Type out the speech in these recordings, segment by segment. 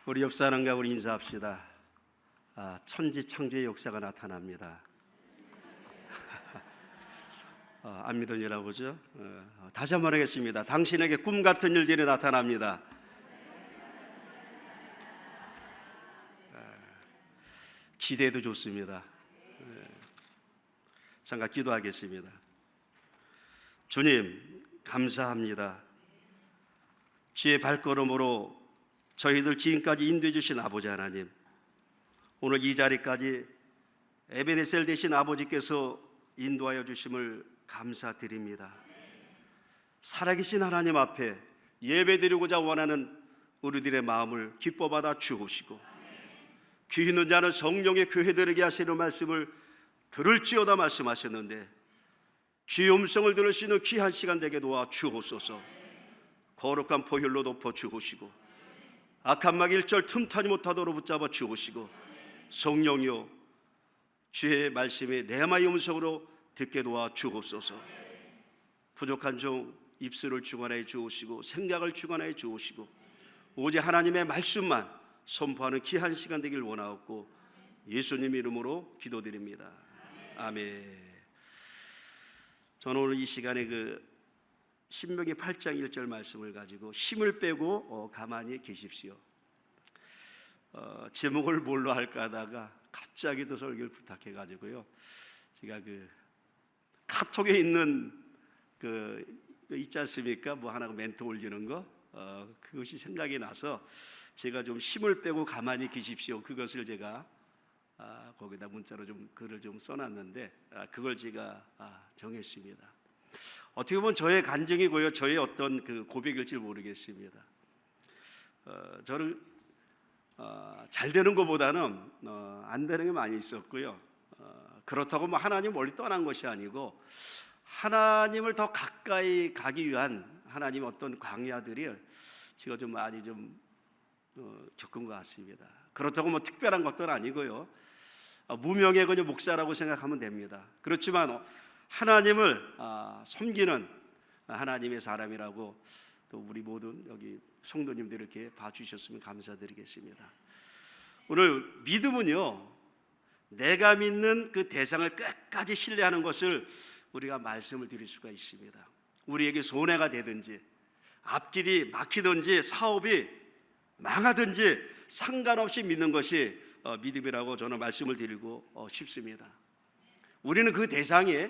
우리 옆 사람과 우리 인사합시다. 천지 창조의 역사가 나타납니다. 안 믿으니라 보죠. 다시 한번 하겠습니다. 당신에게 꿈 같은 일들이 나타납니다. 기대도 좋습니다. 잠깐 기도하겠습니다. 주님, 감사합니다. 주의 발걸음으로 저희들 지금까지 인도해 주신 아버지 하나님, 오늘 이 자리까지 에베네셀 되신 아버지께서 인도하여 주심을 감사드립니다. 살아계신 하나님 앞에 예배드리고자 원하는 우리들의 마음을 기뻐받아 주옵시고, 귀 있는 자는 성령의 교회 들에게 하시는 말씀을 들을지어다 말씀하셨는데, 주의 음성을 들을 수 있는 귀한 시간 되게 도와 주옵소서. 거룩한 보혈로 덮어 주옵시고, 악한 막 일절 틈타지 못하도록 붙잡아 주옵시고, 성령이여 주의 말씀이 레마의 음성으로 듣게 도와 주옵소서. 부족한 종 입술을 주관하여 주옵시고, 생각을 주관하여 주옵시고, 오직 하나님의 말씀만 선포하는 귀한 시간 되길 원하옵고, 예수님 이름으로 기도드립니다. 아멘. 저는 오늘 이 시간에 신명기 8장 1절 말씀을 가지고 힘을 빼고 가만히 계십시오. 제목을 뭘로 할까 하다가 갑자기 또 설교를 부탁해가지고요. 제가 카톡에 있는 있지 않습니까? 뭐 하나 멘트 올리는 거, 그것이 생각이 나서 제가 좀 힘을 빼고 가만히 계십시오. 그것을 제가 거기다 문자로 좀 글을 좀 써놨는데, 그걸 제가 정했습니다. 어떻게 보면 저의 간증이고요, 저의 어떤 고백일지 모르겠습니다. 저는 잘 되는 것보다는 안 되는 게 많이 있었고요. 그렇다고 뭐 하나님 멀리 떠난 것이 아니고, 하나님을 더 가까이 가기 위한 하나님의 어떤 광야들이 제가 좀 많이 겪은 것 같습니다. 그렇다고 뭐 특별한 것도 아니고요. 무명의 그냥 목사라고 생각하면 됩니다. 그렇지만 하나님을 섬기는 하나님의 사람이라고 또 우리 모든 여기 성도님들 이렇게 봐주셨으면 감사드리겠습니다. 오늘 믿음은요, 내가 믿는 그 대상을 끝까지 신뢰하는 것을 우리가 말씀을 드릴 수가 있습니다. 우리에게 손해가 되든지 앞길이 막히든지 사업이 망하든지 상관없이 믿는 것이 믿음이라고 저는 말씀을 드리고 싶습니다. 우리는 그 대상이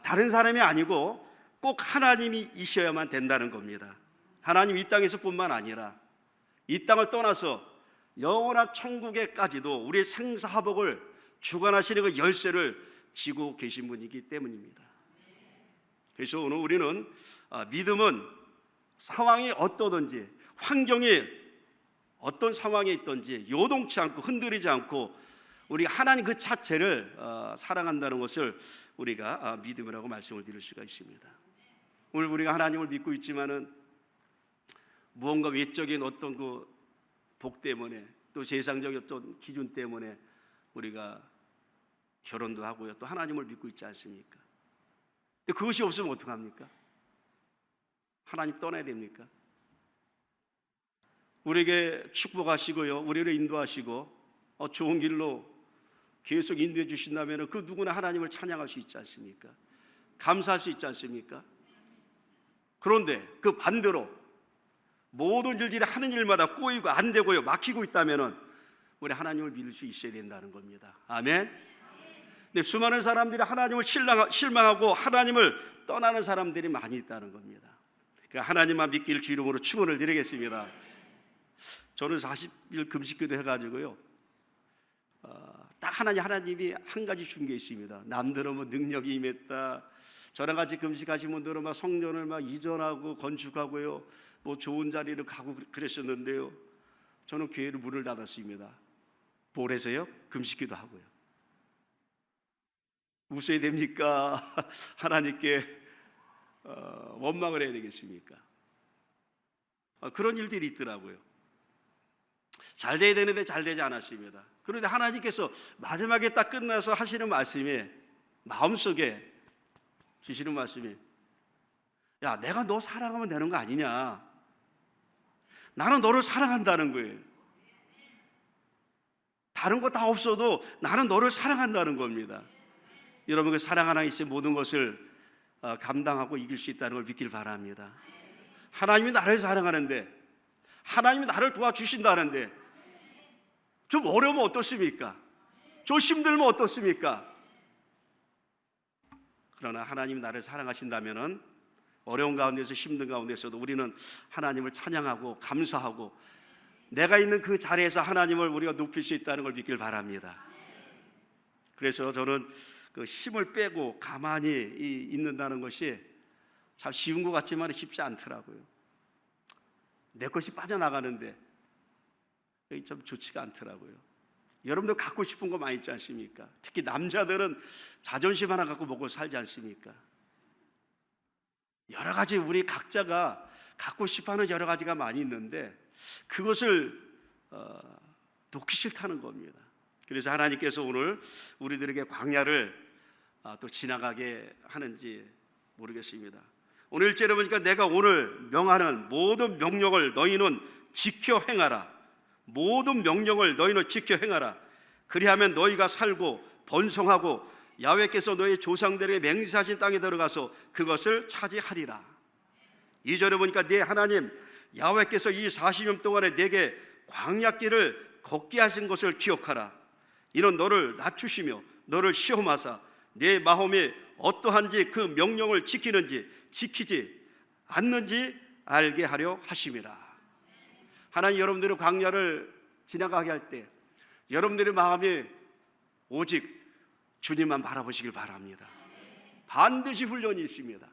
다른 사람이 아니고 꼭 하나님이 이셔야만 된다는 겁니다. 하나님 이 땅에서 뿐만 아니라 이 땅을 떠나서 영원한 천국에까지도 우리의 생사화복을 주관하시는 그 열쇠를 쥐고 계신 분이기 때문입니다. 그래서 오늘 우리는 믿음은 상황이 어떠든지, 환경이 어떤 상황에 있든지 요동치 않고 흔들리지 않고 우리 하나님 그 자체를 사랑한다는 것을 우리가 믿음이라고 말씀을 드릴 수가 있습니다. 오늘 우리가 하나님을 믿고 있지만은 무언가 외적인 어떤 복 때문에, 또 세상적인 어떤 기준 때문에 우리가 결혼도 하고요, 또 하나님을 믿고 있지 않습니까? 근데 그것이 없으면 어떡합니까? 하나님 떠나야 됩니까? 우리에게 축복하시고요, 우리를 인도하시고 좋은 길로 계속 인도해 주신다면 그 누구나 하나님을 찬양할 수 있지 않습니까? 감사할 수 있지 않습니까? 그런데 그 반대로 모든 일들이 하는 일마다 꼬이고 안 되고요, 막히고 있다면 우리 하나님을 믿을 수 있어야 된다는 겁니다. 아멘. 근데 수많은 사람들이 하나님을 실망하고 하나님을 떠나는 사람들이 많이 있다는 겁니다. 그러니까 하나님만 믿기를 주 이름으로 축원을 드리겠습니다. 저는 40일 금식기도 해가지고요, 딱 하나님이 한 가지 준 게 있습니다. 남들은 뭐 능력이 임했다, 저랑 같이 금식하신 분들은 막 성전을 막 이전하고 건축하고요, 뭐 좋은 자리를 가고 그랬었는데요, 저는 교회를 문을 닫았습니다. 뭘 해서요? 금식기도 하고요. 웃어야 됩니까? 하나님께 원망을 해야 되겠습니까? 그런 일들이 있더라고요. 잘 돼야 되는데 잘 되지 않았습니다. 그런데 하나님께서 마지막에 딱 끝나서 하시는 말씀이, 마음속에 주시는 말씀이, 야, 내가 너 사랑하면 되는 거 아니냐, 나는 너를 사랑한다는 거예요. 다른 거 다 없어도 나는 너를 사랑한다는 겁니다. 여러분, 그 사랑 하나 있으면 모든 것을 감당하고 이길 수 있다는 걸 믿길 바랍니다. 하나님이 나를 사랑하는데, 하나님이 나를 도와주신다는데 좀 어려우면 어떻습니까? 좀 힘들면 어떻습니까? 그러나 하나님이 나를 사랑하신다면은 어려운 가운데서, 힘든 가운데서도 우리는 하나님을 찬양하고 감사하고 내가 있는 그 자리에서 하나님을 우리가 높일 수 있다는 걸 믿길 바랍니다. 그래서 저는 그 힘을 빼고 가만히 있는다는 것이 참 쉬운 것 같지만 쉽지 않더라고요. 내 것이 빠져나가는데 좀 좋지가 않더라고요. 여러분도 갖고 싶은 거 많이 있지 않습니까? 특히 남자들은 자존심 하나 갖고 먹고 살지 않습니까? 여러 가지 우리 각자가 갖고 싶어하는 여러 가지가 많이 있는데 그것을 놓기 싫다는 겁니다. 그래서 하나님께서 오늘 우리들에게 광야를 또 지나가게 하는지 모르겠습니다. 오늘 1절에 보니까 내가 오늘 명하는 모든 명령을 너희는 지켜 행하라. 모든 명령을 너희는 지켜 행하라. 그리하면 너희가 살고 번성하고 야훼께서 너희 조상들에게 맹세하신 땅에 들어가서 그것을 차지하리라. 2절에 보니까 네 하나님 야훼께서 이 40년 동안에 내게 광야길을 걷게 하신 것을 기억하라. 이는 너를 낮추시며 너를 시험하사 내 마음이 어떠한지 그 명령을 지키는지 지키지 않는지 알게 하려 하심이라. 하나님, 여러분들의 광야를 지나가게 할 때 여러분들의 마음이 오직 주님만 바라보시길 바랍니다. 반드시 훈련이 있습니다.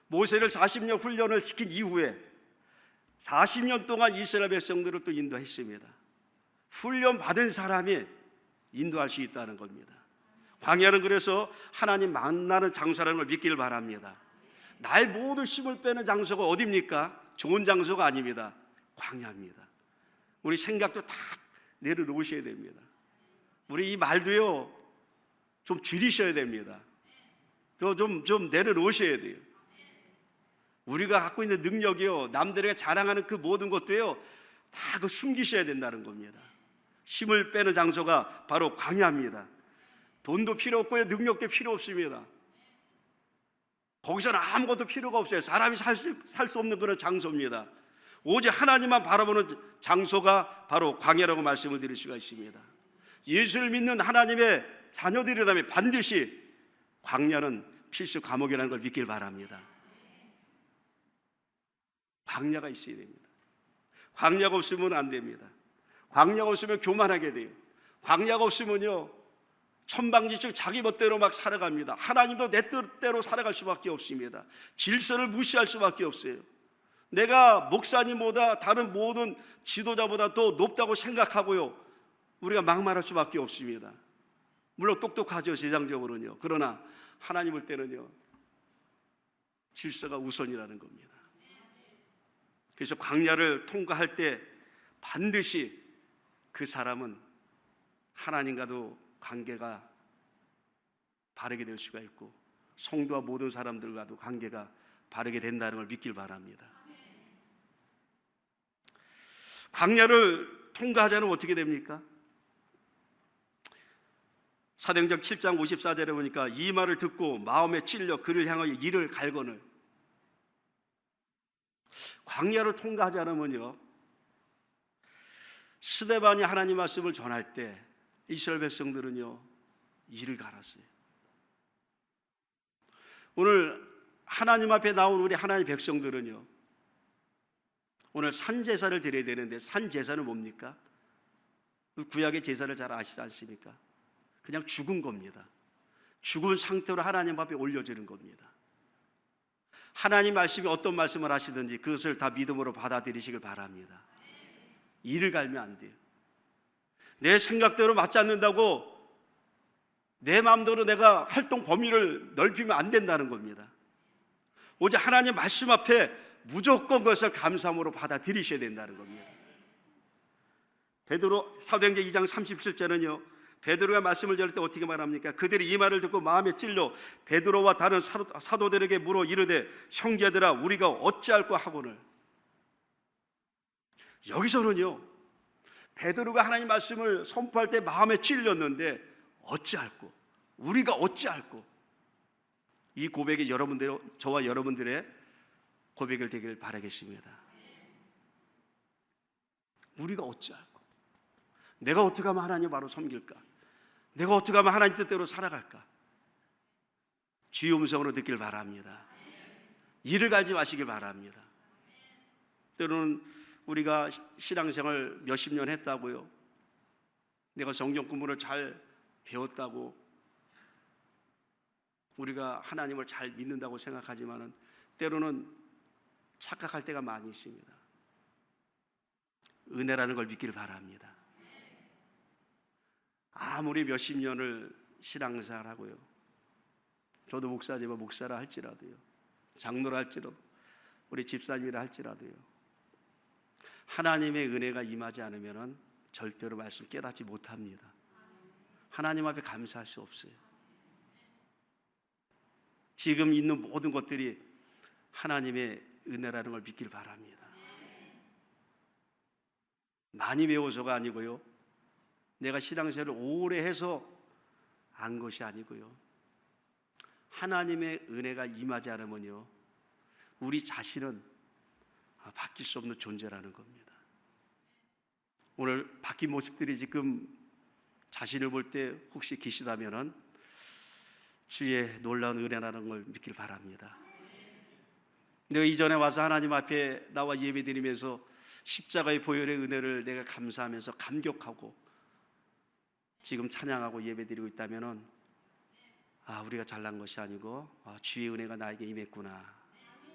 모세를 40년 훈련을 시킨 이후에 40년 동안 이스라엘 백성들을 또 인도했습니다. 훈련 받은 사람이 인도할 수 있다는 겁니다. 광야는 그래서 하나님 만나는 장소라는 걸 믿기를 바랍니다. 나의 모든 힘을 빼는 장소가 어디입니까? 좋은 장소가 아닙니다. 광야입니다. 우리 생각도 다 내려놓으셔야 됩니다. 우리 이 말도요 좀 줄이셔야 됩니다. 좀 내려놓으셔야 돼요. 우리가 갖고 있는 능력이요, 남들에게 자랑하는 그 모든 것도요 다 그 숨기셔야 된다는 겁니다. 힘을 빼는 장소가 바로 광야입니다. 돈도 필요 없고요, 능력도 필요 없습니다. 거기서는 아무것도 필요가 없어요. 사람이 살 수 없는 그런 장소입니다. 오직 하나님만 바라보는 장소가 바로 광야라고 말씀을 드릴 수가 있습니다. 예수를 믿는 하나님의 자녀들이라면 반드시 광야는 필수 과목이라는 걸 믿길 바랍니다. 광야가 있어야 됩니다. 광야가 없으면 안 됩니다. 광야가 없으면 교만하게 돼요. 광야가 없으면요 천방지축 자기 멋대로 막 살아갑니다. 하나님도 내 뜻대로 살아갈 수밖에 없습니다. 질서를 무시할 수밖에 없어요. 내가 목사님보다 다른 모든 지도자보다 더 높다고 생각하고요 우리가 막말할 수밖에 없습니다. 물론 똑똑하죠, 세상적으로는요. 그러나 하나님 볼 때는요 질서가 우선이라는 겁니다. 그래서 광야를 통과할 때 반드시 그 사람은 하나님과도 관계가 바르게 될 수가 있고 성도와 모든 사람들과도 관계가 바르게 된다는 걸 믿길 바랍니다. 광야를 통과하자면 어떻게 됩니까? 사도행전 7장 54절에 보니까 이 말을 듣고 마음에 찔려 그를 향하여 이를 갈거늘. 광야를 통과하지 않으면요 스데반이 하나님 말씀을 전할 때 이스라엘 백성들은요 이를 갈았어요. 오늘 하나님 앞에 나온 우리 하나님 백성들은요 오늘 산제사를 드려야 되는데 산제사는 뭡니까? 구약의 제사를 잘 아시지 않습니까? 그냥 죽은 겁니다. 죽은 상태로 하나님 앞에 올려지는 겁니다. 하나님 말씀이 어떤 말씀을 하시든지 그것을 다 믿음으로 받아들이시길 바랍니다. 이를 갈면 안 돼요. 내 생각대로 맞지 않는다고 내 마음대로 내가 활동 범위를 넓히면 안 된다는 겁니다. 오직 하나님 말씀 앞에 무조건 그것을 감사함으로 받아들이셔야 된다는 겁니다. 베드로 사도행전 2장 37절은요 베드로가 말씀을 전할 때 어떻게 말합니까? 그들이 이 말을 듣고 마음에 찔려 베드로와 다른 사도들에게 물어 이르되 형제들아 우리가 어찌할까 하거늘. 여기서는요 베드로가 하나님 말씀을 선포할 때 마음에 찔렸는데 어찌할꼬, 우리가 어찌할꼬. 이 고백이 여러분들, 저와 여러분들의 고백을 되길 바라겠습니다. 우리가 어찌할꼬, 내가 어떻게 하면 하나님 바로 섬길까, 내가 어떻게 하면 하나님 뜻대로 살아갈까. 주의 음성으로 듣길 바랍니다. 이를 갈지 마시길 바랍니다. 때로는 우리가 신앙생활 몇십 년 했다고요, 내가 성경 공부를 잘 배웠다고, 우리가 하나님을 잘 믿는다고 생각하지만은 때로는 착각할 때가 많이 있습니다. 은혜라는 걸 믿기를 바랍니다. 아무리 몇십 년을 신앙생활 하고요, 저도 목사지만 목사라 할지라도요, 장로라 할지라도, 우리 집사님이라 할지라도요, 하나님의 은혜가 임하지 않으면 절대로 말씀 깨닫지 못합니다. 하나님 앞에 감사할 수 없어요. 지금 있는 모든 것들이 하나님의 은혜라는 걸 믿길 바랍니다. 많이 배워서가 아니고요, 내가 신앙생활을 오래 해서 안 것이 아니고요, 하나님의 은혜가 임하지 않으면요, 우리 자신은 바뀔 수 없는 존재라는 겁니다. 오늘 바뀐 모습들이 지금 자신을 볼 때 혹시 계시다면은 주의 놀라운 은혜라는 걸 믿길 바랍니다. 내가 이전에 와서 하나님 앞에 나와 예배드리면서 십자가의 보혈의 은혜를 내가 감사하면서 감격하고 지금 찬양하고 예배드리고 있다면은 우리가 잘난 것이 아니고 주의 은혜가 나에게 임했구나,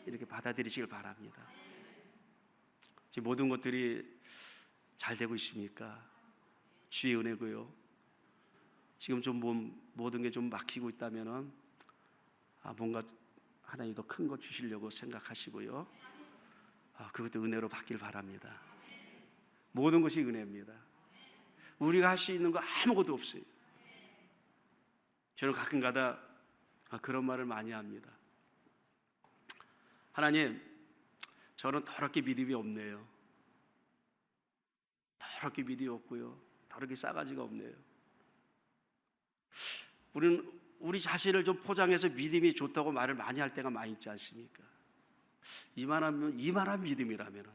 이렇게 받아들이시길 바랍니다. 지금 모든 것들이 잘 되고 있습니까? 주의 은혜고요. 지금 좀 모든 게 좀 막히고 있다면은 뭔가 하나님 더 큰 거 주시려고 생각하시고요, 그것도 은혜로 받길 바랍니다. 모든 것이 은혜입니다. 우리가 할 수 있는 거 아무것도 없어요. 저는 가끔가다 그런 말을 많이 합니다. 하나님, 저는 더럽게 믿음이 없네요. 더럽게 믿음이 없고요, 더럽게 싸가지가 없네요. 우리는 우리 자신을 좀 포장해서 믿음이 좋다고 말을 많이 할 때가 많이 있지 않습니까? 이만한 믿음이라면,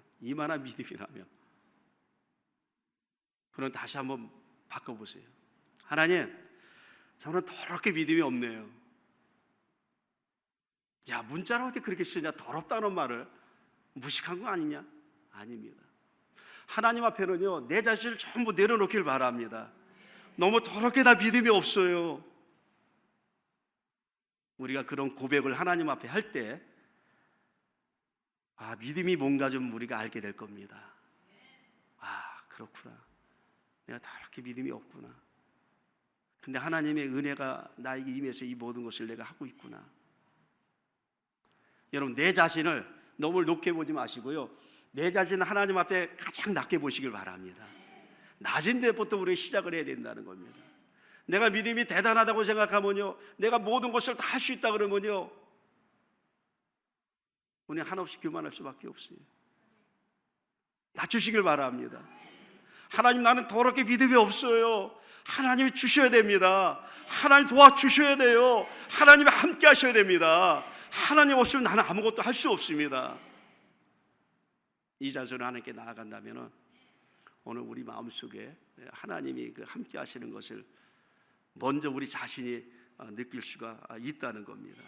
그럼 다시 한번 바꿔보세요. 하나님, 저는 더럽게 믿음이 없네요. 야, 문자로 어떻게 그렇게 쓰냐, 더럽다는 말을 무식한 거 아니냐? 아닙니다. 하나님 앞에는요, 내 자신을 전부 내려놓기를 바랍니다. 너무 더럽게 나 믿음이 없어요. 우리가 그런 고백을 하나님 앞에 할 때 믿음이 뭔가 좀 우리가 알게 될 겁니다. 그렇구나, 내가 더럽게 믿음이 없구나. 근데 하나님의 은혜가 나에게 임해서 이 모든 것을 내가 하고 있구나. 여러분, 내 자신을 너무 높게 보지 마시고요, 내 자신을 하나님 앞에 가장 낮게 보시길 바랍니다. 낮은 데부터 우리가 시작을 해야 된다는 겁니다. 내가 믿음이 대단하다고 생각하면요, 내가 모든 것을 다 할 수 있다 그러면요, 우리 한없이 교만할 수밖에 없어요. 낮추시길 바랍니다. 하나님, 나는 더럽게 믿음이 없어요. 하나님이 주셔야 됩니다. 하나님 도와주셔야 돼요. 하나님이 함께 하셔야 됩니다. 하나님 없으면 나는 아무것도 할 수 없습니다. 이 자세로 하나님께 나아간다면 오늘 우리 마음속에 하나님이 함께 하시는 것을 먼저 우리 자신이 느낄 수가 있다는 겁니다.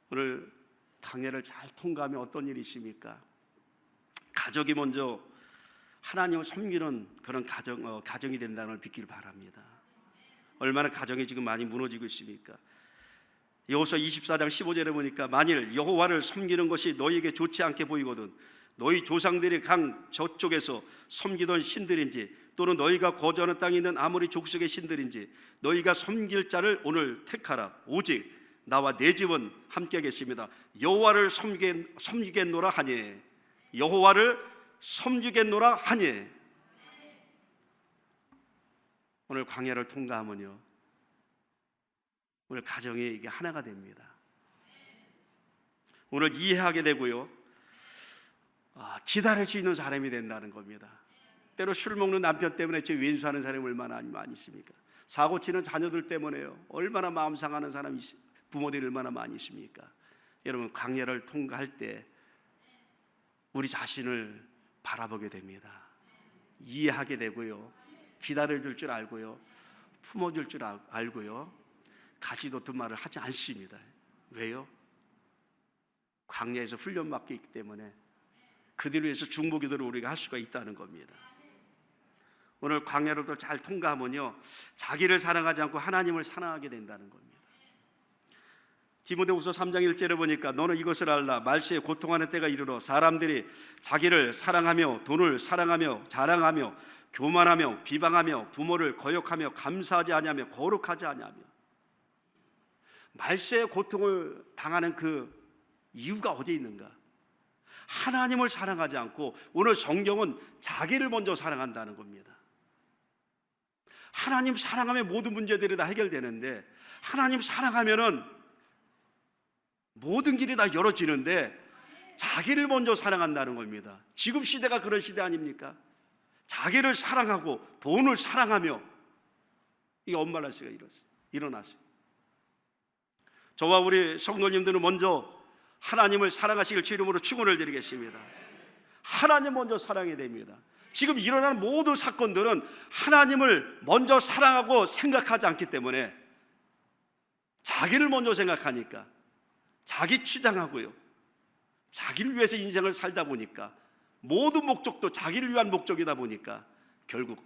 오늘 강해를 잘 통과하면 어떤 일이 있습니까? 가족이 먼저 하나님을 섬기는 그런 가정이 된다는 걸 믿기를 바랍니다. 얼마나 가정이 지금 많이 무너지고 있습니까? 여호수아 24장 15절에 보니까 만일 여호와를 섬기는 것이 너희에게 좋지 않게 보이거든 너희 조상들이 강 저쪽에서 섬기던 신들인지 또는 너희가 거주하는 땅에 있는 아모리 족속의 신들인지 너희가 섬길 자를 오늘 택하라. 오직 나와 내 집은 함께하겠습니다. 여호와를 섬기겠노라 하니, 여호와를 섬기겠노라 하니. 오늘 광야를 통과하면요, 오늘 가정이 이게 하나가 됩니다. 오늘 이해하게 되고요, 기다릴 수 있는 사람이 된다는 겁니다. 때로 술 먹는 남편 때문에 제 왼수하는 사람이 얼마나 많이 있습니까? 사고 치는 자녀들 때문에요. 얼마나 마음 상하는 사람이, 부모들이 얼마나 많이 있습니까? 여러분, 광야를 통과할 때 우리 자신을 바라보게 됩니다. 이해하게 되고요, 기다려줄 줄 알고요, 품어줄 줄 알고요, 가지놓던 말을 하지 않습니다. 왜요? 광야에서 훈련받기 있기 때문에 그들을 위해서 중보기도를 우리가 할 수가 있다는 겁니다. 오늘 광야로도 잘 통과하면요, 자기를 사랑하지 않고 하나님을 사랑하게 된다는 겁니다. 디모데후서 3장 1절에 보니까 너는 이것을 알라. 말세에 고통하는 때가 이르러 사람들이 자기를 사랑하며 돈을 사랑하며 자랑하며 교만하며 비방하며 부모를 거역하며 감사하지 아니하며 거룩하지 아니하며. 말세에 고통을 당하는 그 이유가 어디에 있는가? 하나님을 사랑하지 않고, 오늘 성경은 자기를 먼저 사랑한다는 겁니다. 하나님 사랑하면 모든 문제들이 다 해결되는데, 하나님 사랑하면은 모든 길이 다 열어지는데 자기를 먼저 사랑한다는 겁니다. 지금 시대가 그런 시대 아닙니까? 자기를 사랑하고 돈을 사랑하며 이 엄말라스가 일어났어요. 저와 우리 성도님들은 먼저 하나님을 사랑하시길 주 이름으로 축원을 드리겠습니다. 하나님 먼저 사랑해야 됩니다. 지금 일어나는 모든 사건들은 하나님을 먼저 사랑하고 생각하지 않기 때문에, 자기를 먼저 생각하니까 자기 치장하고요, 자기를 위해서 인생을 살다 보니까 모든 목적도 자기를 위한 목적이다 보니까 결국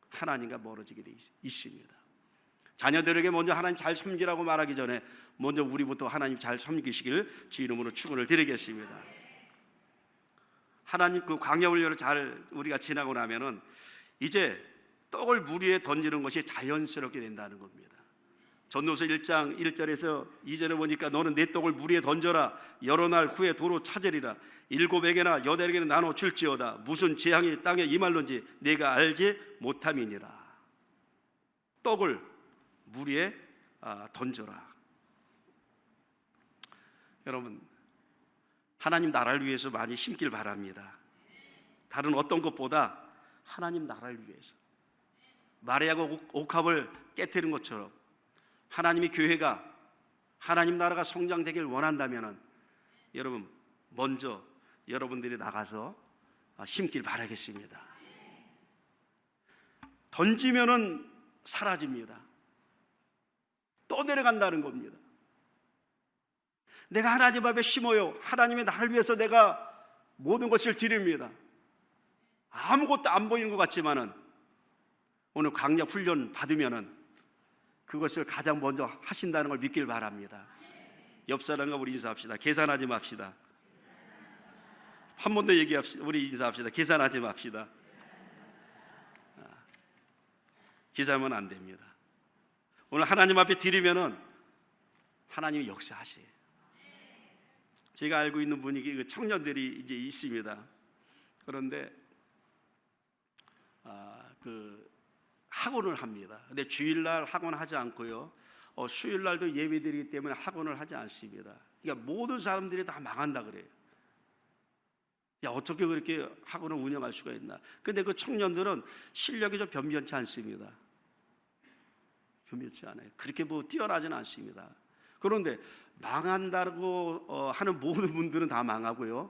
하나님과 멀어지게 돼 있습니다. 자녀들에게 먼저 하나님 잘 섬기라고 말하기 전에 먼저 우리부터 하나님 잘 섬기시길 주 이름으로 축원을 드리겠습니다. 하나님 그 광야 훈련을 잘 우리가 지나고 나면은 이제 떡을 물 위에 던지는 것이 자연스럽게 된다는 겁니다. 전도서 1장 1절에서 2절에 보니까 너는 내 떡을 물 위에 던져라. 여러 날 후에 도로 찾으리라. 7에게나 8에게나 나눠 줄지어다. 무슨 재앙이 땅에 임할런지 내가 알지 못함이니라. 떡을 물 위에 던져라. 여러분, 하나님 나라를 위해서 많이 심길 바랍니다. 다른 어떤 것보다 하나님 나라를 위해서. 마리아가 옥합을 깨뜨린 것처럼 하나님의 교회가, 하나님 나라가 성장되길 원한다면 여러분, 먼저 여러분들이 나가서 심길 바라겠습니다. 던지면은 사라집니다. 떠내려간다는 겁니다. 내가 하나님 앞에 심어요. 하나님의 나를 위해서 내가 모든 것을 드립니다. 아무것도 안 보이는 것 같지만은 오늘 광야 훈련 받으면은 그것을 가장 먼저 하신다는 걸 믿길 바랍니다. 옆 사람과 우리 인사합시다. 계산하지 맙시다. 한 번 더 얘기합시다. 우리 인사합시다. 계산하지 맙시다. 계산하면 안 됩니다. 오늘 하나님 앞에 드리면은 하나님이 역사하세요. 제가 알고 있는 분위기, 그 청년들이 이제 있습니다. 그런데 그 학원을 합니다. 근데 주일날 학원하지 않고요, 수요일날도 예배드리기 때문에 학원을 하지 않습니다. 그러니까 모든 사람들이 다 망한다 그래요. 야, 어떻게 그렇게 학원을 운영할 수가 있나? 근데 그 청년들은 실력이 좀 변변치 않습니다. 변변치 않아요. 그렇게 뭐 뛰어나지는 않습니다. 그런데 망한다고 하는 모든 분들은 다 망하고요,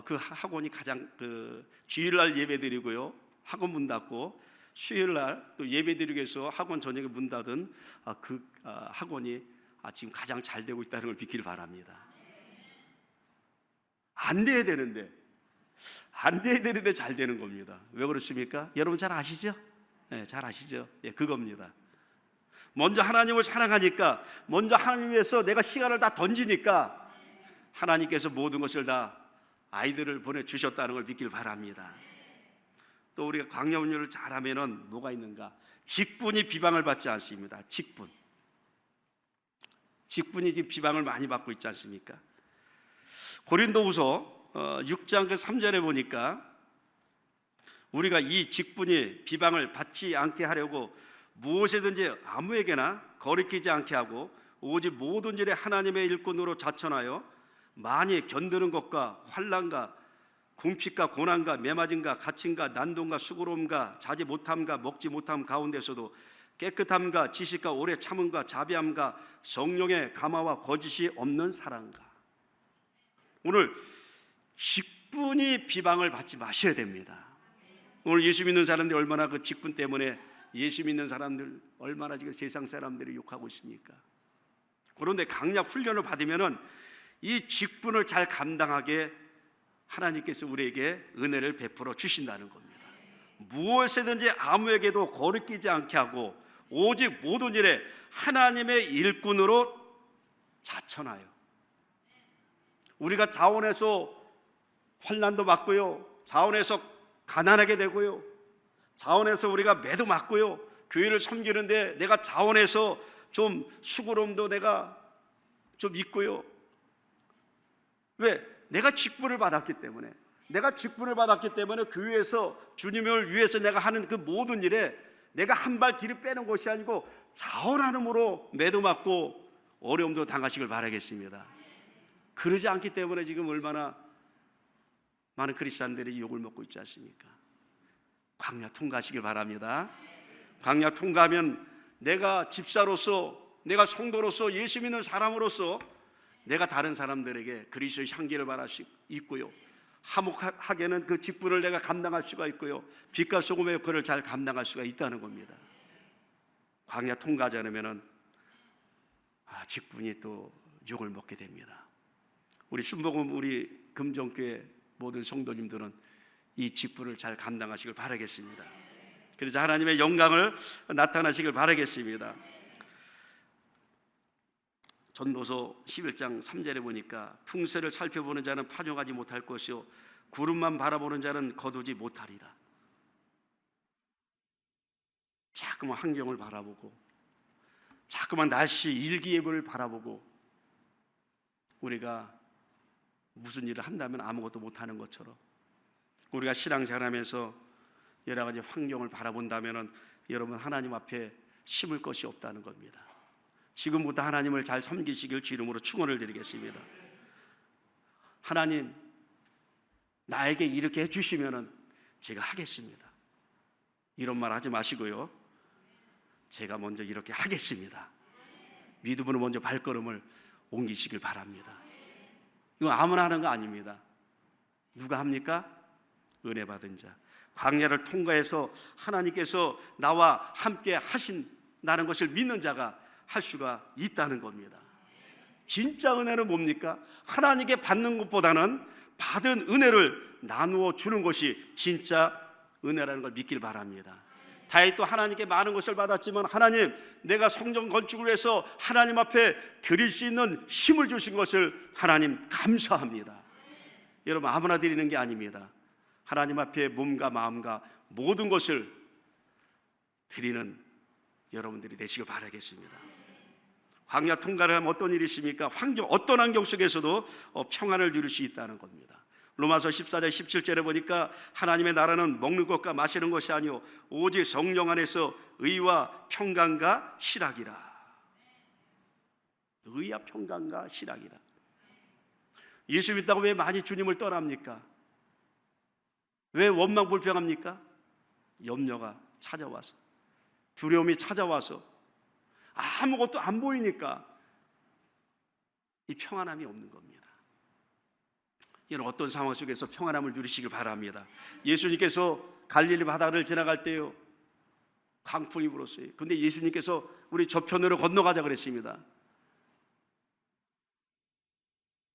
그 학원이 가장 그 주일날 예배드리고요, 학원 문 닫고 수요일날 또 예배드리기 위해서 학원 저녁에 문 닫은 그 학원이 지금 가장 잘 되고 있다는 걸 믿길 바랍니다. 안 돼야 되는데 잘 되는 겁니다. 왜 그렇습니까? 여러분 잘 아시죠? 네, 잘 아시죠? 예, 그겁니다. 먼저 하나님을 사랑하니까, 먼저 하나님 위해서 내가 시간을 다 던지니까 하나님께서 모든 것을 다 아이들을 보내주셨다는 걸 믿길 바랍니다. 또 우리가 광야 훈련을 잘하면은 뭐가 있는가? 직분이 비방을 받지 않습니다. 직분이 지금 비방을 많이 받고 있지 않습니까? 고린도후서 6장 그 3절에 보니까 우리가 이 직분이 비방을 받지 않게 하려고 무엇이든지 아무에게나 거리끼지 않게 하고 오직 모든 일에 하나님의 일꾼으로 자천하여 많이 견디는 것과 환난과 궁핍과 고난과 매맞음과 갇힘과 난동과 수고로움과 자지 못함과 먹지 못함 가운데서도 깨끗함과 지식과 오래 참음과 자비함과 성령의 감화와 거짓이 없는 사랑과. 오늘 직분이 비방을 받지 마셔야 됩니다. 오늘 예수 믿는 사람들이 얼마나 그 직분 때문에 예수 믿는 사람들 얼마나 지금 세상 사람들이 욕하고 있습니까? 그런데 강약 훈련을 받으면은 이 직분을 잘 감당하게 하나님께서 우리에게 은혜를 베풀어 주신다는 겁니다. 무엇이든지 아무에게도 거리끼지 않게 하고 오직 모든 일에 하나님의 일꾼으로 자천하여. 우리가 자원해서 환난도 맞고요, 자원해서 가난하게 되고요, 자원해서 우리가 매도 맞고요, 교회를 섬기는데 내가 자원해서 좀 수고로움도 내가 좀 있고요. 왜? 내가 직분을 받았기 때문에. 내가 직분을 받았기 때문에 교회에서 주님을 위해서 내가 하는 그 모든 일에 내가 한 발 뒤를 빼는 것이 아니고 자원하는으로 매도 맞고 어려움도 당하시길 바라겠습니다. 그러지 않기 때문에 지금 얼마나 많은 크리스찬들이 욕을 먹고 있지 않습니까? 광야 통과하시길 바랍니다. 광야 통과하면 내가 집사로서, 내가 성도로서, 예수 믿는 사람으로서 내가 다른 사람들에게 그리스도의 향기를 발할 수 있고요, 화목하게는 그 직분을 내가 감당할 수가 있고요, 빛과 소금의 역할을 잘 감당할 수가 있다는 겁니다. 광야 통과하지 않으면 직분이 또 욕을 먹게 됩니다. 우리 순복음, 우리 금정교회 모든 성도님들은 이 직분을 잘 감당하시길 바라겠습니다. 그래서 하나님의 영광을 나타나시길 바라겠습니다. 전도서 11장 3절에 보니까 풍세를 살펴보는 자는 파종하지 못할 것이요 구름만 바라보는 자는 거두지 못하리라. 자꾸만 환경을 바라보고 자꾸만 날씨 일기예보를 바라보고 우리가 무슨 일을 한다면 아무것도 못하는 것처럼 우리가 신앙생활하면서 여러 가지 환경을 바라본다면 여러분 하나님 앞에 심을 것이 없다는 겁니다. 지금부터 하나님을 잘 섬기시길 주 이름으로 축원을 드리겠습니다. 하나님, 나에게 이렇게 해주시면 제가 하겠습니다. 이런 말 하지 마시고요, 제가 먼저 이렇게 하겠습니다. 믿음으로 먼저 발걸음을 옮기시길 바랍니다. 이거 아무나 하는 거 아닙니다. 누가 합니까? 은혜 받은 자. 광야를 통과해서 하나님께서 나와 함께 하신다는 것을 믿는 자가 할 수가 있다는 겁니다. 진짜 은혜는 뭡니까? 하나님께 받는 것보다는 받은 은혜를 나누어 주는 것이 진짜 은혜라는 걸 믿길 바랍니다. 다윗도 하나님께 많은 것을 받았지만 하나님, 내가 성전 건축을 해서 하나님 앞에 드릴 수 있는 힘을 주신 것을 하나님 감사합니다. 여러분, 아무나 드리는 게 아닙니다. 하나님 앞에 몸과 마음과 모든 것을 드리는 여러분들이 되시길 바라겠습니다. 광야 통과를 하면 어떤 일이 있습니까? 어떤 환경 속에서도 평안을 누릴 수 있다는 겁니다. 로마서 14장 17절에 보니까 하나님의 나라는 먹는 것과 마시는 것이 아니요 오직 성령 안에서 의와 평강과 실학이라. 의와 평강과 실학이라. 예수 믿다고 왜 많이 주님을 떠납니까? 왜 원망 불평합니까? 염려가 찾아와서, 두려움이 찾아와서 아무것도 안 보이니까 이 평안함이 없는 겁니다. 이런 어떤 상황 속에서 평안함을 누리시길 바랍니다. 예수님께서 갈릴리 바다를 지나갈 때요, 강풍이 불었어요. 근데 예수님께서 우리 저편으로 건너가자 그랬습니다.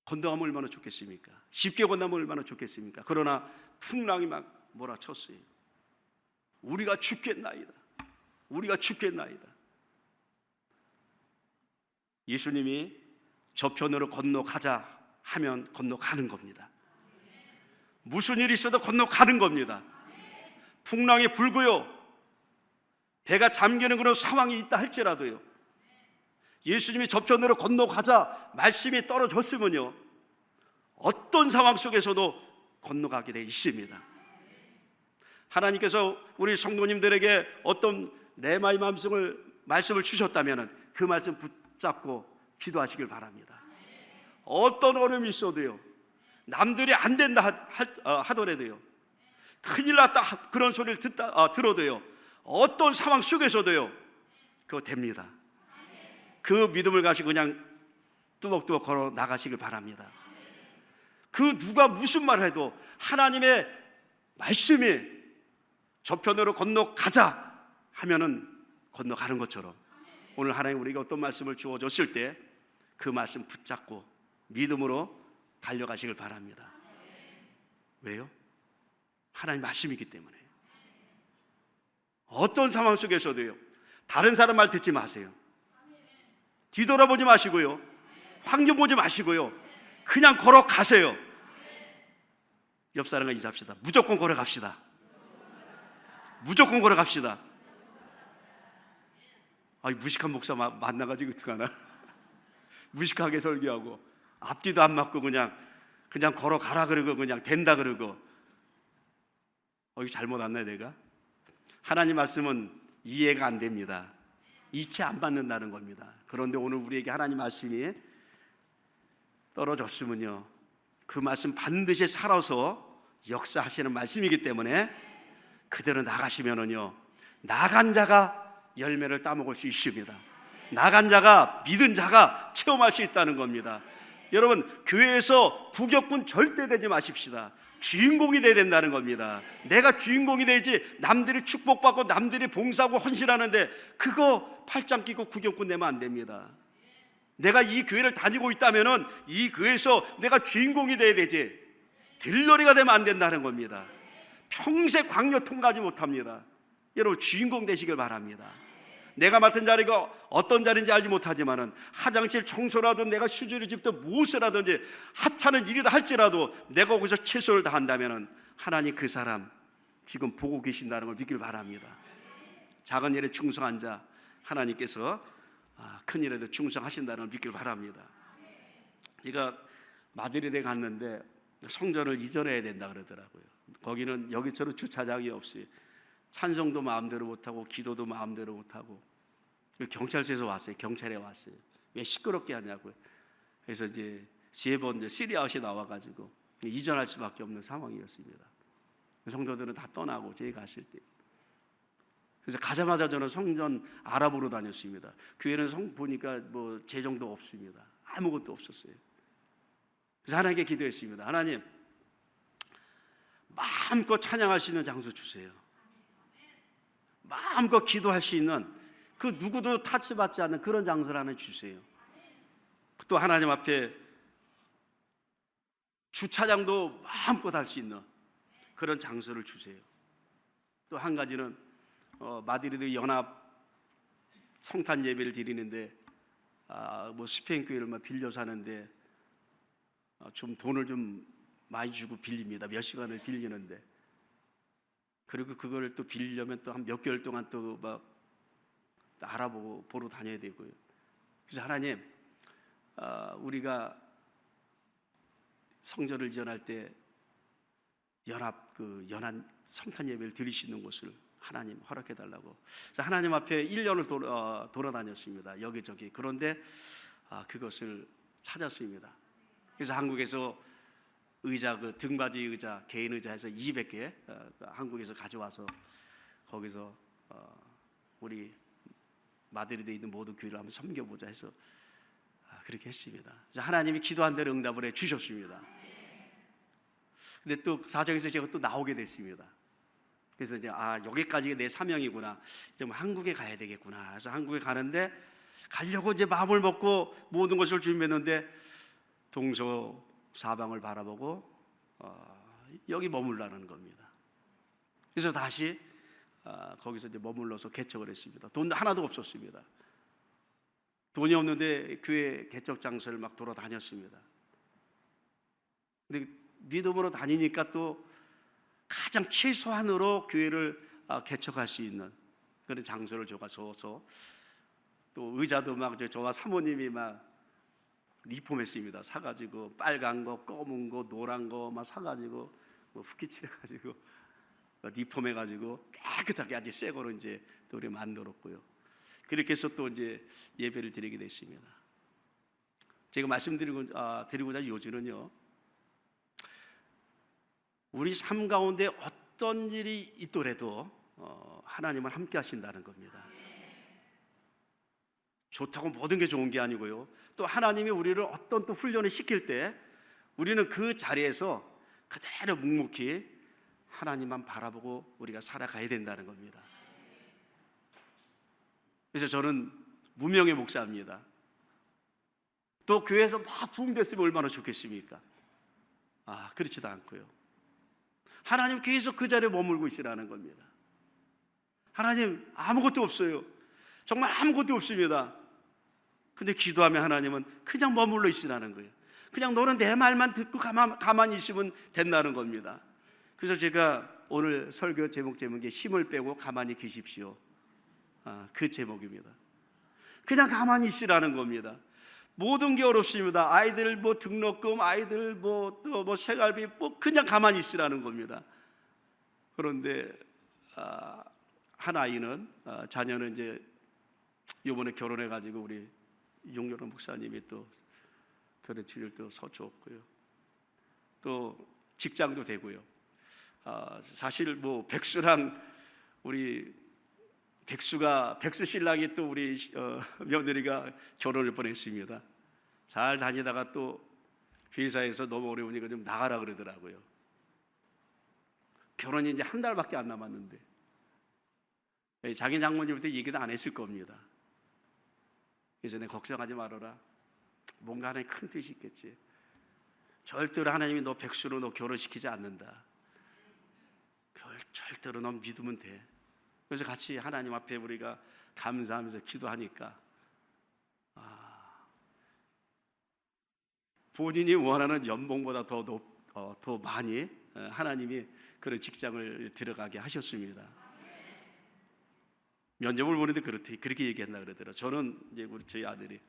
건너가면 얼마나 좋겠습니까? 쉽게 건너면 얼마나 좋겠습니까? 그러나 풍랑이 막 몰아쳤어요. 우리가 죽겠나이다. 우리가 죽겠나이다. 예수님이 저편으로 건너가자 하면 건너가는 겁니다. 무슨 일이 있어도 건너가는 겁니다. 풍랑이 불고요, 배가 잠기는 그런 상황이 있다 할지라도요, 예수님이 저편으로 건너가자 말씀이 떨어졌으면요, 어떤 상황 속에서도 건너가게 되어 있습니다. 하나님께서 우리 성도님들에게 어떤 레마의 말씀을 주셨다면 그 말씀 붙잡고 기도하시길 바랍니다. 어떤 어려움이 있어도요, 남들이 안 된다 하더라도요, 큰일 났다 그런 소리를 들어도요, 어떤 상황 속에서도요 그거 됩니다. 그 믿음을 가지고 그냥 뚜벅뚜벅 걸어 나가시길 바랍니다. 그 누가 무슨 말을 해도 하나님의 말씀이 저편으로 건너가자 하면은 건너가는 것처럼, 오늘 하나님 우리가 어떤 말씀을 주어줬을 때 그 말씀 붙잡고 믿음으로 달려가시길 바랍니다. 왜요? 하나님 말씀이기 때문에. 어떤 상황 속에서도요, 다른 사람 말 듣지 마세요. 뒤돌아보지 마시고요, 환경 보지 마시고요, 그냥 걸어가세요. 옆 사람과 인사합시다. 무조건 걸어갑시다. 무조건 걸어갑시다. 무식한 목사 만나가지고 어떡하나. 무식하게 설교하고 앞뒤도 안 맞고 그냥 걸어가라 그러고 그냥 된다 그러고, 이거 잘못 왔나 내가? 하나님 말씀은 이해가 안 됩니다. 이체 안 받는다는 겁니다. 그런데 오늘 우리에게 하나님 말씀이 떨어졌으면요, 그 말씀 반드시 살아서 역사하시는 말씀이기 때문에 그대로 나가시면은요, 나간 자가 열매를 따먹을 수 있습니다. 나간 자가, 믿은 자가 체험할 수 있다는 겁니다. 여러분, 교회에서 부격군 절대 되지 마십시다. 주인공이 돼야 된다는 겁니다. 내가 주인공이 되지, 남들이 축복받고 남들이 봉사하고 헌신하는데 그거 팔짱 끼고 구경꾼 되면 안 됩니다. 내가 이 교회를 다니고 있다면은 이 교회에서 내가 주인공이 돼야 되지, 들러리가 되면 안 된다는 겁니다. 평생 광야 통과하지 못합니다. 여러분, 주인공 되시길 바랍니다. 내가 맡은 자리가 어떤 자리인지 알지 못하지만은 화장실 청소라든 내가 수저를 집든 무엇을 하든지 하찮은 일이라 할지라도 내가 거기서 최선을 다한다면은 하나님 그 사람 지금 보고 계신다는 걸 믿길 바랍니다. 작은 일에 충성한 자 하나님께서 큰 일에도 충성하신다는 걸 믿길 바랍니다. 제가 마드리드에 갔는데 성전을 이전해야 된다 그러더라고요. 거기는 여기처럼 주차장이 없이 찬송도 마음대로 못하고 기도도 마음대로 못하고, 경찰서에서 왔어요. 경찰에 왔어요. 왜 시끄럽게 하냐고요. 그래서 이제 3번 시리아웃이 나와가지고 이전할 수밖에 없는 상황이었습니다. 성도들은 다 떠나고 저희 갔을 때, 그래서 가자마자 저는 성전 알아보러 다녔습니다. 교회는 보니까 뭐 재정도 없습니다. 아무것도 없었어요. 그래서 하나님께 기도했습니다. 하나님, 마음껏 찬양할 수 있는 장소 주세요. 마음껏 기도할 수 있는, 그 누구도 타치받지 않는 그런 장소를 하나 주세요. 또 하나님 앞에 주차장도 마음껏 할 수 있는 그런 장소를 주세요. 또 한 가지는 마드리드 연합 성탄 예배를 드리는데 뭐 스페인 교회를 빌려서 하는데 좀 돈을 좀 많이 주고 빌립니다. 몇 시간을 빌리는데, 그리고 그걸 또 빌리려면 또 한 몇 개월 동안 또 막 알아보고 보러 다녀야 되고요. 그래서 하나님, 우리가 성전을 지원할 때 연합 성탄 예배를 드릴 수 있는 곳을 하나님 허락해 달라고. 그래서 하나님 앞에 1년을 돌아다녔습니다. 여기저기. 그런데 그것을 찾았습니다. 그래서 한국에서 의자, 등받이 의자, 개인 의자 해서 200개 한국에서 가져와서 거기서 우리 마드리드에 있는 모든 교회를 한번 섬겨보자 해서 그렇게 했습니다. 그래서 하나님이 기도한 대로 응답을 해 주셨습니다. 근데 또 사정에서 제가 또 나오게 됐습니다. 그래서 이제 여기까지가 내 사명이구나, 이제 뭐 한국에 가야 되겠구나. 그래서 한국에 가는데, 가려고 이제 마음을 먹고 모든 것을 준비했는데 동서 사방을 바라보고 여기 머물라는 겁니다. 그래서 다시 거기서 이제 머물러서 개척을 했습니다. 돈 하나도 없었습니다. 돈이 없는데 교회 개척 장소를 막 돌아다녔습니다. 근데 믿음으로 다니니까 또 가장 최소한으로 교회를 개척할 수 있는 그런 장소를 줘서, 또 의자도 막 저와 사모님이 막 리폼했습니다. 사가지고 빨간 거, 검은 거, 노란 거 막 사가지고 뭐 후키칠해가지고 리폼해가지고 깨끗하게 아주 새 거로 이제 또 우리 만들었고요. 그렇게 해서 또 이제 예배를 드리게 됐습니다. 제가 말씀드리고자 요즘은요, 우리 삶 가운데 어떤 일이 있더라도 하나님은 함께 하신다는 겁니다. 좋다고 모든 게 좋은 게 아니고요. 또 하나님이 우리를 어떤 또 훈련을 시킬 때 우리는 그 자리에서 그대로 묵묵히 하나님만 바라보고 우리가 살아가야 된다는 겁니다. 그래서 저는 무명의 목사입니다. 또 교회에서 막 부흥됐으면 얼마나 좋겠습니까? 그렇지도 않고요. 하나님 계속 그 자리에 머물고 있으라는 겁니다. 하나님 아무것도 없어요. 정말 아무것도 없습니다. 근데 기도하면 하나님은 그냥 머물러 있으라는 거예요. 그냥 너는 내 말만 듣고 가만히 있으면 된다는 겁니다. 그래서 제가 오늘 설교 제목이 힘을 빼고 가만히 계십시오. 그 제목입니다. 그냥 가만히 있으라는 겁니다. 모든 게 어렵습니다. 아이들 뭐 등록금, 아이들 또 생활비 그냥 가만히 있으라는 겁니다. 그런데 한 아이는 자녀는 이제 이번에 결혼해가지고 우리 용렬한 목사님이 또 결혼 주일 또 서주었고요. 또 직장도 되고요. 사실 뭐 백수랑 우리 백수 신랑이 또 우리 며느리가 결혼을 뻔했습니다. 잘 다니다가 또 회사에서 너무 어려우니까 좀 나가라 그러더라고요. 결혼이 이제 한 달밖에 안 남았는데 자기 장모님한테 얘기도 안 했을 겁니다. 그래서 내가 걱정하지 말아라. 뭔가 하나의 큰 뜻이 있겠지. 절대로 하나님이 너 백수로 너 결혼시키지 않는다. 절대로 넌 믿으면 돼. 그래서 같이 하나님 앞에 우리가 감사하면서 기도하니까 본인이 원하는 연봉보다 더 많이 하나님이 그런 직장을 들어가게 하셨습니다. 면접을 보는데 그렇게 얘기했나 그러더라고요. 저는 이제 저희 아들이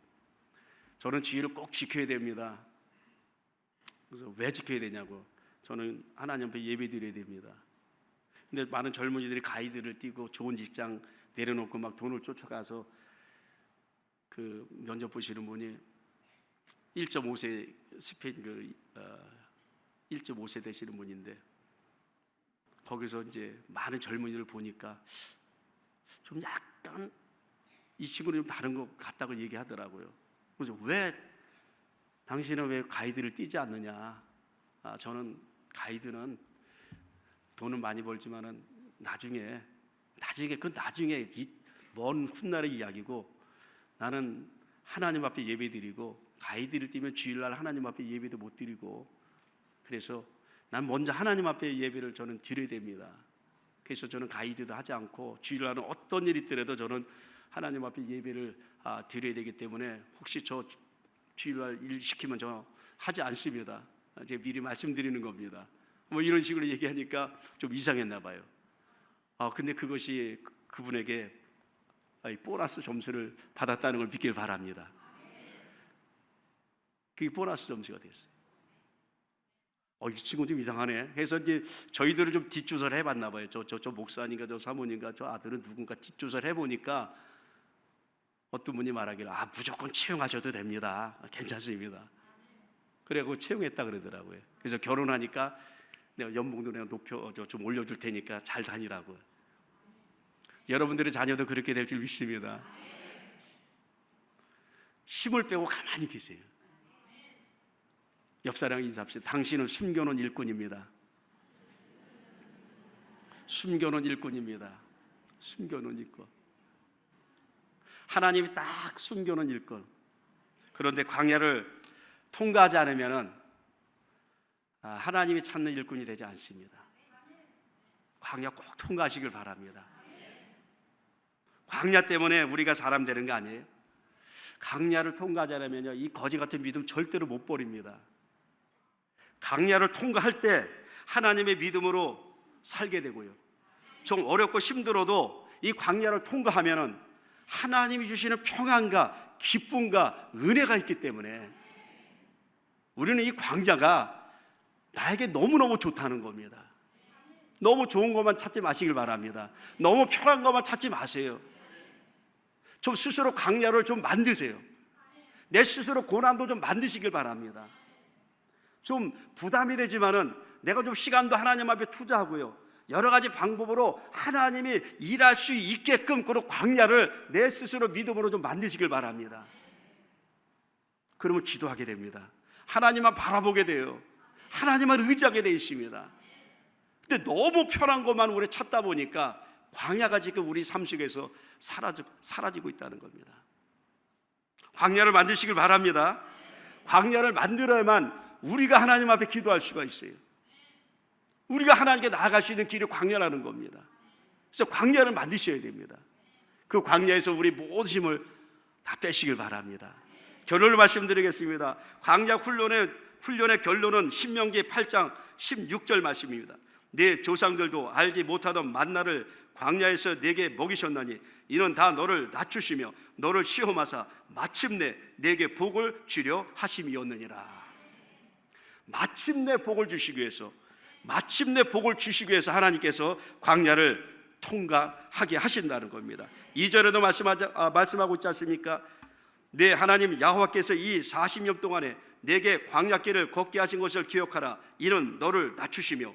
저는 주의를 꼭 지켜야 됩니다. 그래서 왜 지켜야 되냐고. 저는 하나님 앞에 예배 드려야 됩니다. 근데 많은 젊은이들이 가이드를 띄고 좋은 직장 내려놓고 막 돈을 쫓아가서 그 면접 보시는 분이 1.5세 스페인 1.5세 되시는 분인데 거기서 이제 많은 젊은이들 보니까 좀 약간 이 친구는 좀 다른 것 같다고 얘기하더라고요. 그래서 왜 당신은 왜 가이드를 띄지 않느냐? 저는 가이드는 돈은 많이 벌지만은 나중에 이 먼 훗날의 이야기고 나는 하나님 앞에 예배드리고 가이드를 띄면 주일날 하나님 앞에 예배도 못 드리고 그래서 난 먼저 하나님 앞에 예배를 저는 드려야 됩니다. 그래서 저는 가이드도 하지 않고 주일날은 어떤 일이 있더라도 저는 하나님 앞에 예배를 드려야 되기 때문에 혹시 저 주일날 일 시키면 저 하지 않습니다. 제가 미리 말씀드리는 겁니다. 뭐 이런 식으로 얘기하니까 좀 이상했나 봐요. 근데 그것이 그분에게 보너스 점수를 받았다는 걸 믿길 바랍니다. 그게 보너스 점수가 됐어요. 이 친구 좀 이상하네 해서 이제 저희들은 좀 뒷조사를 해봤나 봐요. 저 목사님과 저 사모님과 저 아들은 누군가 뒷조사를 해보니까 어떤 분이 말하기를 무조건 채용하셔도 됩니다. 괜찮습니다. 그래갖고 채용했다 그러더라고요. 그래서 결혼하니까 내가 연봉도 내가 좀 올려줄 테니까 잘 다니라고. 여러분들의 자녀도 그렇게 될 줄 믿습니다. 힘을 빼고 가만히 계세요. 옆 사람 인사합시다. 당신은 숨겨놓은 일꾼입니다. 숨겨놓은 일꾼입니다. 숨겨놓은 일꾼. 하나님이 딱 숨겨놓은 일꾼. 그런데 광야를 통과하지 않으면은 하나님이 찾는 일꾼이 되지 않습니다. 광야 꼭 통과하시길 바랍니다. 광야 때문에 우리가 사람 되는 거 아니에요? 광야를 통과하지 않으면요, 이 거지 같은 믿음 절대로 못 버립니다. 광야를 통과할 때 하나님의 믿음으로 살게 되고요. 좀 어렵고 힘들어도 이 광야를 통과하면은 하나님이 주시는 평안과 기쁨과 은혜가 있기 때문에 우리는 이 광야가 나에게 너무너무 좋다는 겁니다. 너무 좋은 것만 찾지 마시길 바랍니다. 너무 편한 것만 찾지 마세요. 좀 스스로 광야를 좀 만드세요. 내 스스로 고난도 좀 만드시길 바랍니다. 좀 부담이 되지만은 내가 좀 시간도 하나님 앞에 투자하고요, 여러 가지 방법으로 하나님이 일할 수 있게끔 그런 광야를 내 스스로 믿음으로 좀 만드시길 바랍니다. 그러면 기도하게 됩니다. 하나님만 바라보게 돼요. 하나님만 의지하게 되어 있습니다. 근데 너무 편한 것만 우리 찾다 보니까 광야가 지금 우리 삶 속에서 사라지고 있다는 겁니다. 광야를 만드시길 바랍니다. 광야를 만들어야만 우리가 하나님 앞에 기도할 수가 있어요. 우리가 하나님께 나아갈 수 있는 길이 광야라는 겁니다. 그래서 광야를 만드셔야 됩니다. 그 광야에서 우리 모든 힘을 다 빼시길 바랍니다. 결론을 말씀드리겠습니다. 광야 훈련의 결론은 신명기 8장 16절 말씀입니다. 네 조상들도 알지 못하던 만나를 광야에서 내게 먹이셨나니 이는 다 너를 낮추시며 너를 시험하사 마침내 내게 복을 주려 하심이었느니라. 마침내 복을 주시기 위해서, 마침내 복을 주시기 위해서 하나님께서 광야를 통과하게 하신다는 겁니다. 2절에도 말씀하고 있지 않습니까? 네 하나님 야호와께서 이 40년 동안에 내게 광야길을 걷게 하신 것을 기억하라. 이는 너를 낮추시며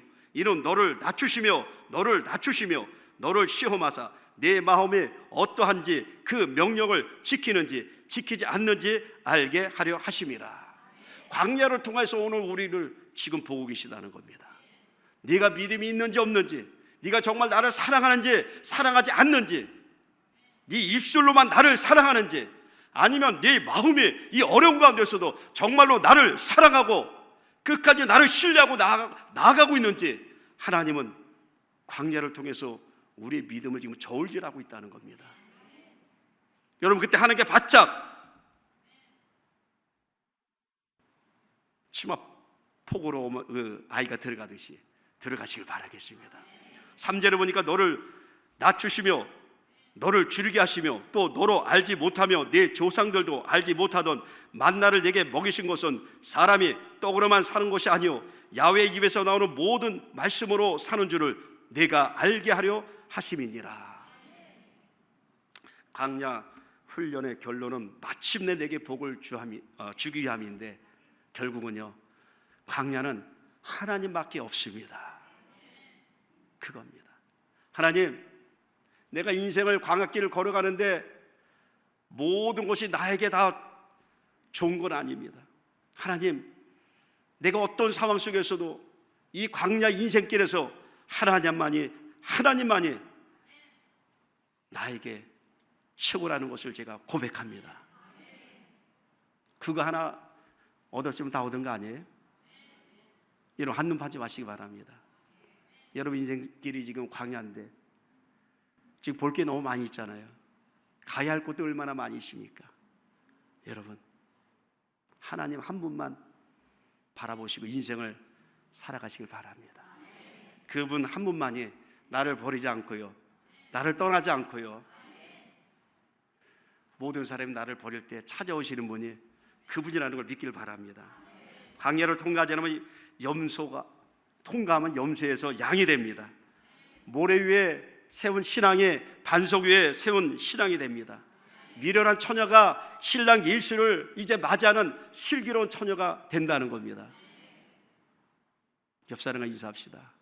너를 시험하사 내 마음이 어떠한지 그 명령을 지키는지 지키지 않는지 알게 하려 하심이라. 광야를 통해서 오늘 우리를 지금 보고 계시다는 겁니다. 네가 믿음이 있는지 없는지, 네가 정말 나를 사랑하는지 사랑하지 않는지, 네 입술로만 나를 사랑하는지, 아니면 네 마음이 이 어려운 가운데서도 정말로 나를 사랑하고 끝까지 나를 신뢰하고 나아가고 있는지, 하나님은 광야를 통해서 우리의 믿음을 지금 저울질하고 있다는 겁니다. 여러분, 그때 하나님께 바짝 치마 폭으로 그 아이가 들어가듯이 들어가시길 바라겠습니다. 3절에 보니까 너를 낮추시며 너를 줄이게 하시며 또 너로 알지 못하며 내 조상들도 알지 못하던 만나를 내게 먹이신 것은 사람이 떡으로만 사는 것이 아니요 야훼의 입에서 나오는 모든 말씀으로 사는 줄을 내가 알게 하려 하심이니라. 광야 훈련의 결론은 마침내 내게 복을 주기 위함인데, 결국은요 광야는 하나님밖에 없습니다. 그겁니다. 하나님, 내가 인생을 광야길을 걸어가는데 모든 것이 나에게 다 좋은 건 아닙니다. 하나님, 내가 어떤 상황 속에서도 이 광야 인생길에서 하나님만이 나에게 최고라는 것을 제가 고백합니다. 그거 하나 얻었으면 다 얻은 거 아니에요? 여러분, 한눈 파지 마시기 바랍니다. 여러분 인생길이 지금 광야인데 지금 볼 게 너무 많이 있잖아요. 가야 할 곳도 얼마나 많이 있습니까? 여러분, 하나님 한 분만 바라보시고 인생을 살아가시길 바랍니다. 그분 한 분만이 나를 버리지 않고요, 나를 떠나지 않고요, 모든 사람이 나를 버릴 때 찾아오시는 분이 그분이라는 걸 믿길 바랍니다. 광야를 통과하지 않으면 통과하면 염소에서 양이 됩니다. 모래 위에 세운 신앙의 반석 위에 세운 신앙이 됩니다. 미련한 처녀가 신랑 예수를 이제 맞이하는 슬기로운 처녀가 된다는 겁니다. 옆 사람과 인사합시다.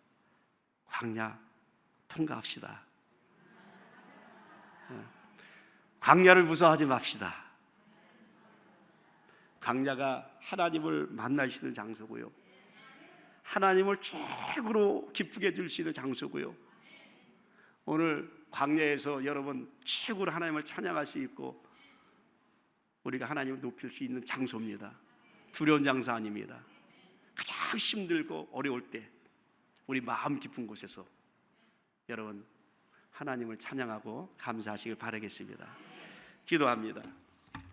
광야 통과합시다. 광야를 무서워하지 맙시다. 광야가 하나님을 만나시는 장소고요, 하나님을 최고로 기쁘게 해줄 수 있는 장소고요, 오늘 광야에서 여러분 최고로 하나님을 찬양할 수 있고 우리가 하나님을 높일 수 있는 장소입니다. 두려운 장소 아닙니다. 가장 힘들고 어려울 때 우리 마음 깊은 곳에서 여러분 하나님을 찬양하고 감사하시길 바라겠습니다. 기도합니다.